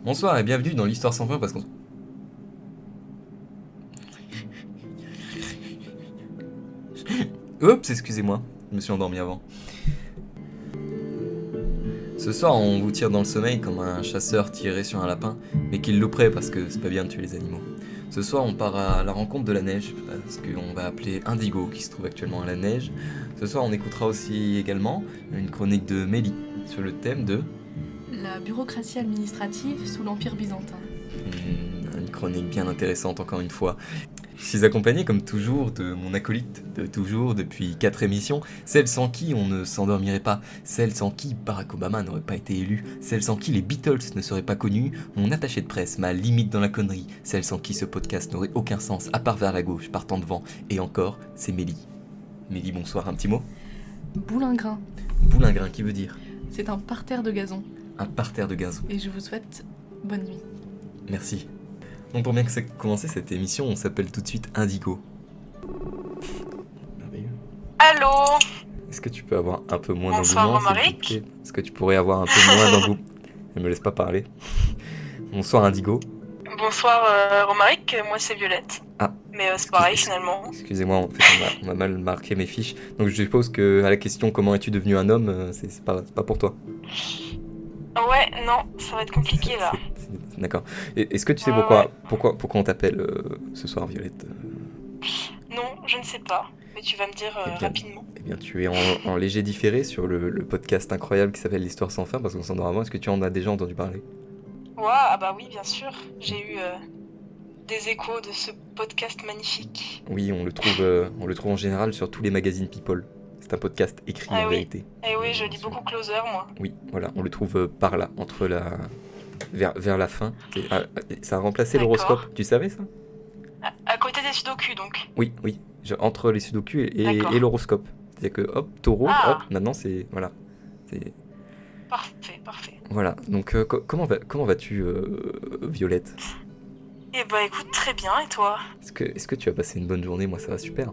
Bonsoir et bienvenue dans l'Histoire sans fin parce qu'on... Oups, excusez-moi, je me suis endormi avant. Ce soir, on vous tire dans le sommeil comme un chasseur tirerait sur un lapin, mais qu'il louperait parce que c'est pas bien de tuer les animaux. Ce soir, on part à la rencontre de la neige, parce qu'on va appeler Indigo, qui se trouve actuellement à la neige. Ce soir, on écoutera aussi également une chronique de Mélie sur le thème de... La bureaucratie administrative sous l'Empire byzantin. Une chronique bien intéressante encore une fois. Je suis accompagné comme toujours de mon acolyte de toujours depuis 4 émissions, celle sans qui on ne s'endormirait pas, celle sans qui Barack Obama n'aurait pas été élu, celle sans qui les Beatles ne seraient pas connus, mon attaché de presse, ma limite dans la connerie, celle sans qui ce podcast n'aurait aucun sens à part vers la gauche, partant devant, et encore, c'est Mélie. Mélie, bonsoir, un petit mot. Boulingrin, Boulingrin, qui veut dire c'est un parterre de gazon. un parterre de gazon. Et je vous souhaite bonne nuit. Merci. Donc pour bien commencer cette émission, on s'appelle tout de suite Indigo. Merveilleux. Allô. Est-ce que tu peux avoir un peu moins Bonsoir, d'engouement, s'il te Romaric. plaît ? Est-ce que tu pourrais avoir un peu moins d'engouement ? Elle me laisse pas parler. Bonsoir Indigo. Bonsoir Romaric, moi c'est Violette. Ah. Mais c'est pareil finalement. Excusez-moi, en fait on m'a mal marqué mes fiches. Donc je suppose que à la question comment es-tu devenu un homme, c'est pas pour toi. Ouais, non, ça va être compliqué là. D'accord. Est-ce que tu sais Ouais. pourquoi on t'appelle ce soir Violette ? Non, je ne sais pas, mais tu vas me dire Eh bien, rapidement. Eh bien, tu es en léger différé sur le podcast incroyable qui s'appelle l'Histoire sans fin, parce qu'on s'en avant. Est-ce que tu en as déjà entendu parler ? Ouais, ah bah oui, bien sûr. J'ai eu des échos de ce podcast magnifique. Oui, on le trouve en général sur tous les magazines People. C'est un podcast écrit Ah en oui. vérité. Et oui, je lis beaucoup Closer, moi. Oui, voilà, on le trouve par là, vers la fin. Ça a remplacé D'accord. l'horoscope, tu savais ça ? À côté des sudoku donc. Oui, entre les sudoku D'accord. et l'horoscope. C'est-à-dire que hop, taureau, Ah. hop, maintenant c'est... Voilà. C'est... Parfait. Voilà, donc comment vas-tu, Violette ? Eh bah écoute, très bien, et toi ? Est-ce que tu as passé une bonne journée ? Moi, ça va super.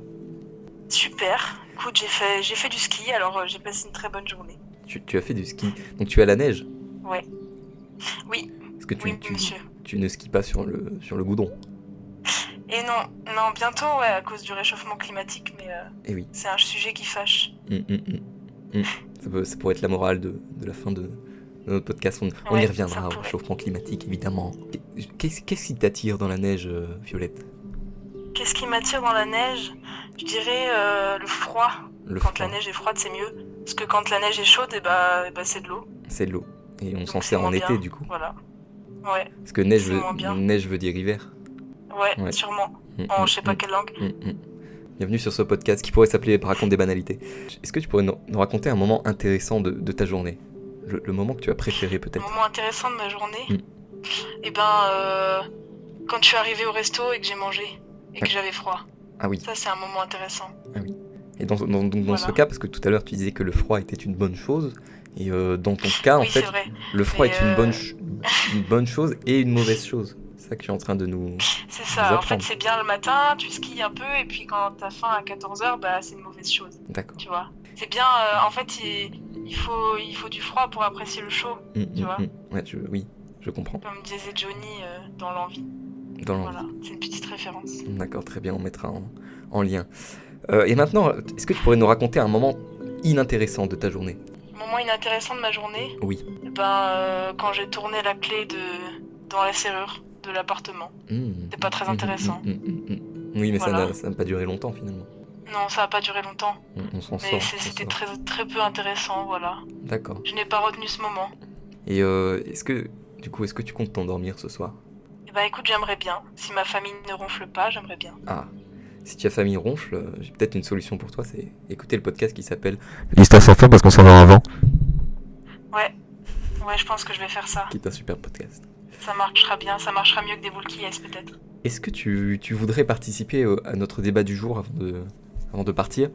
Super. Écoute, j'ai fait du ski, alors j'ai passé une très bonne journée. Tu as fait du ski, donc tu es à la neige ? Ouais. Oui, Est-ce que oui, monsieur. tu ne skis pas sur le goudron ? Et non, bientôt, ouais, à cause du réchauffement climatique, mais Eh oui. c'est un sujet qui fâche. Ça pourrait être la morale de la fin de notre podcast. On y Ouais, reviendra ça au pourrait. réchauffement climatique, évidemment. Qu'est-ce qui t'attire dans la neige, Violette ? Qu'est-ce qui m'attire dans la neige ? Je dirais le froid. Le Quand froid. la neige est froide, c'est mieux. Parce que quand la neige est chaude, et bah c'est de l'eau. C'est de l'eau. Et on s'en Donc, sert c'est en moins été, bien. du coup. Voilà. Ouais, Parce que neige c'est moins bien. veut dire hiver. ouais, sûrement. En je sais pas quelle langue. Bienvenue sur ce podcast qui pourrait s'appeler Raconte des banalités. Est-ce que tu pourrais nous raconter un moment intéressant de ta journée ? Le moment que tu as préféré Le peut-être ? moment intéressant de ma journée, et quand je suis arrivée au resto et que j'ai mangé et que j'avais froid. Ah oui. Ça, c'est un moment intéressant. Et dans Voilà. ce cas, parce que tout à l'heure tu disais que le froid était une bonne chose, et dans ton cas, en Oui, fait, c'est vrai. le froid Mais, est une bonne chose et une mauvaise chose. C'est ça que tu es en train de nous... C'est nous ça, en fait apprendre. c'est bien le matin, tu skis un peu et puis quand t'as faim à 14h, bah c'est une mauvaise chose, D'accord. tu vois. C'est bien, en fait il faut du froid pour apprécier le chaud, tu vois. Ouais, oui, je comprends. Comme disait Johnny dans l'envie. Voilà, c'est une petite référence. D'accord, très bien, on mettra en lien. Et maintenant, est-ce que tu pourrais nous raconter un moment inintéressant de ta journée ? Moment inintéressant de ma journée, Oui. quand j'ai tourné la clé dans la serrure de l'appartement. C'est pas très intéressant. Oui, mais Voilà. ça n'a pas duré longtemps finalement. Non, ça a pas duré longtemps, On s'en mais sort. c'était très, très peu intéressant, voilà. D'accord. Je n'ai pas retenu ce moment. Et est-ce que tu comptes t'endormir ce soir ? Eh ben écoute, j'aimerais bien. Si ma famille ne ronfle pas, j'aimerais bien. Ah, si ta famille ronfle, j'ai peut-être une solution pour toi, c'est écouter le podcast qui s'appelle l'Histoire sans fin parce qu'on s'en va avant. Ouais, je pense que je vais faire ça. Qui est un super podcast. Ça marchera bien, ça marchera mieux que des boules qui yes peut-être. Est-ce que tu voudrais participer à notre débat du jour avant de partir ?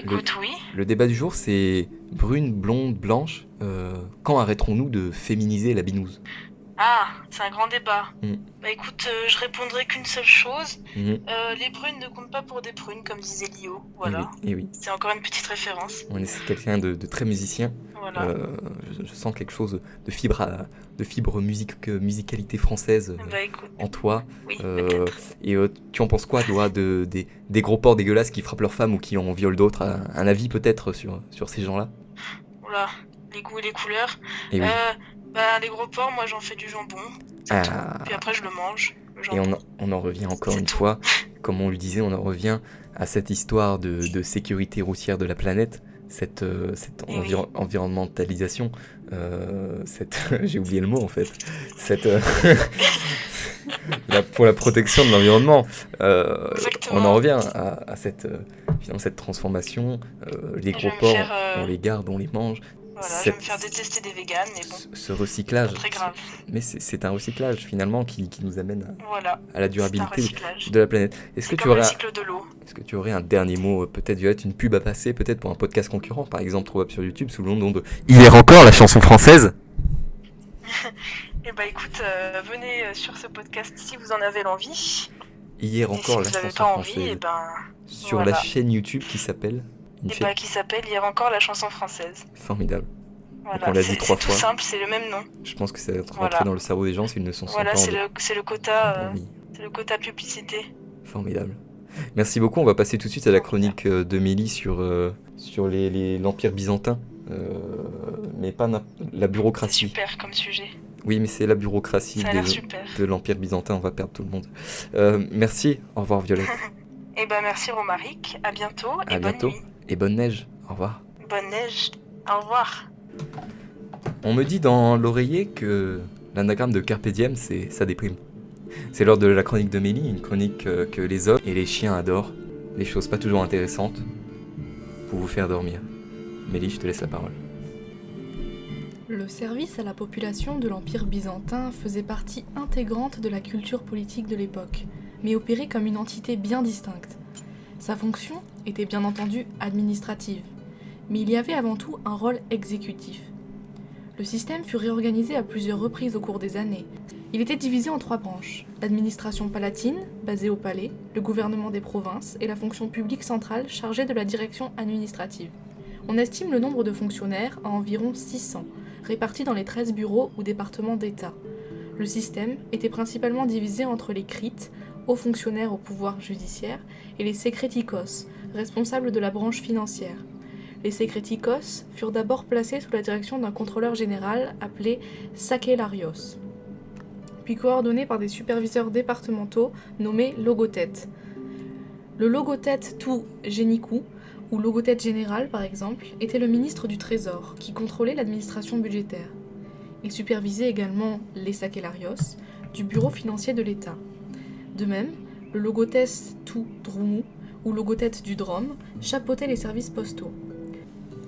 Écoute, oui. Le débat du jour, c'est brune, blonde, blanche. Quand arrêterons-nous de féminiser la binouse ? Ah, c'est un grand débat. Mm. Bah écoute, je répondrai qu'une seule chose. Mhm. Les prunes ne comptent pas pour des prunes, comme disait Lio. Eh Voilà. oui, eh oui. C'est encore une petite référence. On est quelqu'un de très musicien. Voilà. Je sens quelque chose de fibre musicalité française Bah écoute, en toi. oui, Euh, peut-être. et tu en penses quoi, toi, des gros porcs dégueulasses qui frappent leurs femmes ou qui en violent d'autres? Un avis peut-être sur ces gens-là? Oula, les goûts et les couleurs. Et oui. Bah les gros porcs, moi j'en fais du jambon. C'est tout. Ah, Puis après je le mange, le et jambon. on en revient encore C'est une tout. fois, comme on le disait, on en revient à cette histoire de sécurité routière de la planète, cette Eh oui. environnementalisation, j'ai oublié le mot en fait, pour la protection de l'environnement. On en Exactement. revient à finalement cette transformation. Les Et je gros vais me porcs, faire, on les garde, on les mange. voilà, je vais me faire détester des véganes, mais bon, Ce recyclage, pas très grave. mais c'est un recyclage finalement qui nous amène Voilà, à la c'est un durabilité recyclage. de la planète. Est-ce que C'est tu comme le aurais cycle de l'eau. est-ce que tu aurais un dernier mot, peut-être Violette, une pub à passer, peut-être pour un podcast concurrent, par exemple trouvable sur YouTube sous le nom de Hier encore, la chanson française? Et bah écoute, venez sur ce podcast si vous en avez l'envie. Hier Et si encore, la vous n'avez chanson pas envie, française. et ben Sur voilà. la chaîne YouTube qui s'appelle une Et chaîne bah qui s'appelle Hier encore la chanson française. formidable. Voilà, on l'a dit c'est 3 tout fois. simple, c'est le même nom. Je pense que ça va rentrer Voilà. dans le cerveau des gens s'ils ne s'en sont Voilà, pas c'est le quota, endormis. c'est le quota publicité. Formidable. Merci beaucoup, on va passer tout de suite à la Formidable. chronique de Mélie sur l'Empire byzantin, mais pas la C'est bureaucratie. super comme sujet. Oui, mais c'est la bureaucratie Ça a l'air super. de l'Empire byzantin, on va perdre tout le monde. Merci, au revoir Violette, Et bah merci Romaric, à bientôt et à bonne bientôt, nuit. et bonne neige, au revoir. Bonne neige. Au revoir. On me dit dans l'oreiller que l'anagramme de Carpe Diem, c'est ça déprime. C'est l'heure de la chronique de Mélie, une chronique que les hommes et les chiens adorent, des choses pas toujours intéressantes, pour vous faire dormir. Mélie, je te laisse la parole. Le service à la population de l'Empire byzantin faisait partie intégrante de la culture politique de l'époque, mais opérait comme une entité bien distincte. Sa fonction était bien entendu administrative, mais il y avait avant tout un rôle exécutif. Le système fut réorganisé à plusieurs reprises au cours des années. Il était divisé en 3 branches: l'administration palatine, basée au palais, le gouvernement des provinces et la fonction publique centrale chargée de la direction administrative. On estime le nombre de fonctionnaires à environ 600, répartis dans les 13 bureaux ou départements d'État. Le système était principalement divisé entre les krites, hauts fonctionnaires au pouvoir judiciaire, et les sekretikos, responsables de la branche financière. Les sekretikos furent d'abord placés sous la direction d'un contrôleur général appelé sakellarios, puis coordonnés par des superviseurs départementaux nommés logotètes. Le logotète tout génikou, ou logotète général par exemple, était le ministre du Trésor, qui contrôlait l'administration budgétaire. Il supervisait également les sakellarios du bureau financier de l'État. De même, le logotès tout drumou, ou logotète du Drôme, chapeautait les services postaux.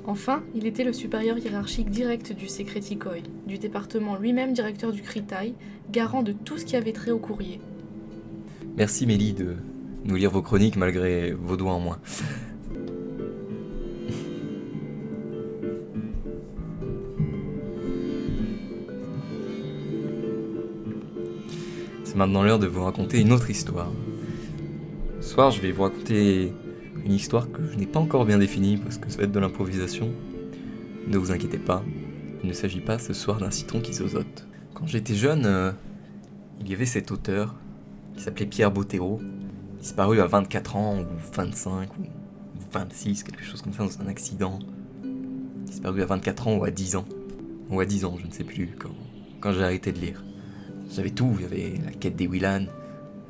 Enfin, il était le supérieur hiérarchique direct du Sekretikoi, du département lui-même directeur du Kritaï, garant de tout ce qui avait trait au courrier. Merci Mélie de nous lire vos chroniques malgré vos doigts en moins. C'est maintenant l'heure de vous raconter une autre histoire. Ce soir, je vais vous raconter une histoire que je n'ai pas encore bien définie parce que ça va être de l'improvisation. Ne vous inquiétez pas, il ne s'agit pas ce soir d'un citron qui zozote. Quand j'étais jeune, il y avait cet auteur qui s'appelait Pierre Bottero, disparu à 24 ans, ou 25, ou 26, quelque chose comme ça, dans un accident. Disparu à 24 ans ou à 10 ans. Ou à 10 ans, je ne sais plus, quand j'ai arrêté de lire. J'avais tout, il y avait la quête des Willan,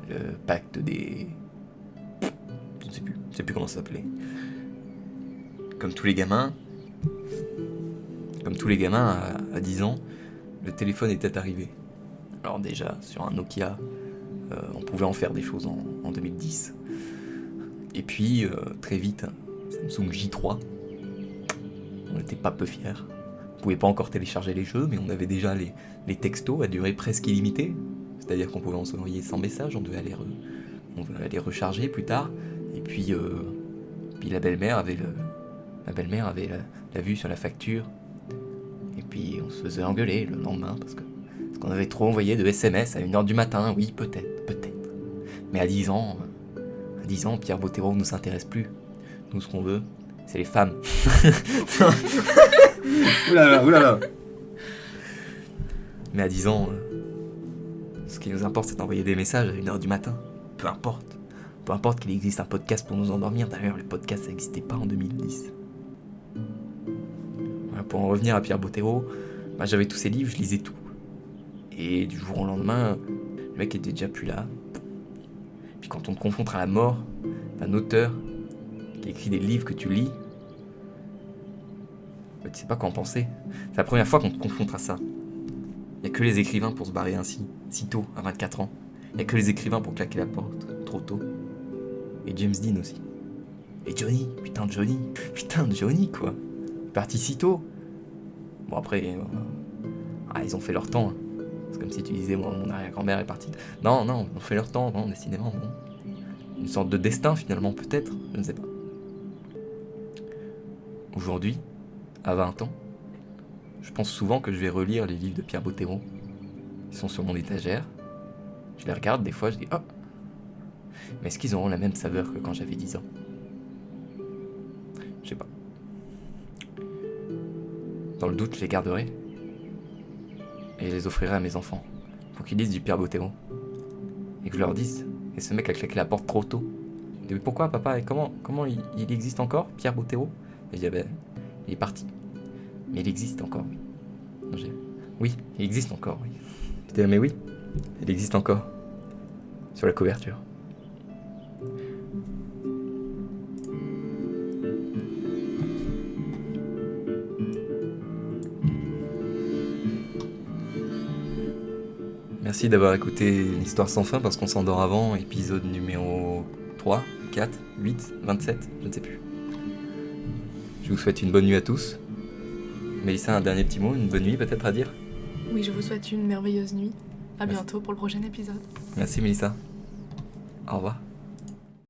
le pacte des... Je ne sais plus comment ça s'appelait. Comme tous les gamins à 10 ans, le téléphone était arrivé. Alors déjà, sur un Nokia, on pouvait en faire des choses en 2010. Et puis, très vite, Samsung J3. On n'était pas peu fiers. On pouvait pas encore télécharger les jeux, mais on avait déjà les textos à durée presque illimitée. C'est-à-dire qu'on pouvait en s'envoyer 100 messages, on devait aller recharger plus tard. Et puis la belle-mère avait la vue sur la facture. Et puis on se faisait engueuler le lendemain parce que Est-ce qu'on avait trop envoyé de SMS à 1h du matin? Oui, peut-être. Mais à 10 ans, Pierre Bottero nous intéresse plus. Nous, ce qu'on veut, c'est les femmes. Oulala. Mais à 10 ans, ce qui nous importe, c'est d'envoyer des messages à 1h du matin. Peu importe qu'il existe un podcast pour nous endormir. D'ailleurs, le podcast, ça n'existait pas en 2010. Voilà, pour en revenir à Pierre Bottero, j'avais tous ses livres, je lisais tout. Et du jour au lendemain, le mec était déjà plus là. Puis quand on te confronte à la mort d'un auteur qui écrit des livres que tu lis, tu sais pas quoi en penser. C'est la première fois qu'on te confronte à ça. Il n'y a que les écrivains pour se barrer ainsi, si tôt, à 24 ans. Il n'y a que les écrivains pour claquer la porte, trop tôt. Et James Dean aussi. Et Johnny, putain de Johnny quoi. Il est parti si tôt. Bon après, ils ont fait leur temps. C'est comme si tu disais, mon arrière-grand-mère est partie. Non, ils ont fait leur temps, non, décidément, bon. Une sorte de destin finalement, peut-être, je ne sais pas. Aujourd'hui, à 20 ans, je pense souvent que je vais relire les livres de Pierre Bottero. Ils sont sur mon étagère. Je les regarde, des fois, je dis « Oh !» Mais est-ce qu'ils auront la même saveur que quand j'avais 10 ans? Je sais pas. Dans le doute, je les garderai. Et je les offrirai à mes enfants. Pour qu'ils lisent du Pierre Bottero. Et que je leur dise « Et ce mec a claqué la porte trop tôt. » Mais pourquoi, papa? Et comment il existe encore, Pierre Bottero? Et je dis « il est parti. Mais il existe encore, oui. » Oui, il existe encore, oui. Je dis « mais oui, il existe encore. » Sur la couverture. Merci d'avoir écouté l'histoire sans fin parce qu'on s'endort avant, épisode numéro 3, 4, 8, 27, je ne sais plus. Je vous souhaite une bonne nuit à tous. Mélissa, un dernier petit mot, une bonne nuit peut-être à dire? Oui, je vous souhaite une merveilleuse nuit. À bientôt pour le prochain épisode. Merci Mélissa. Au revoir.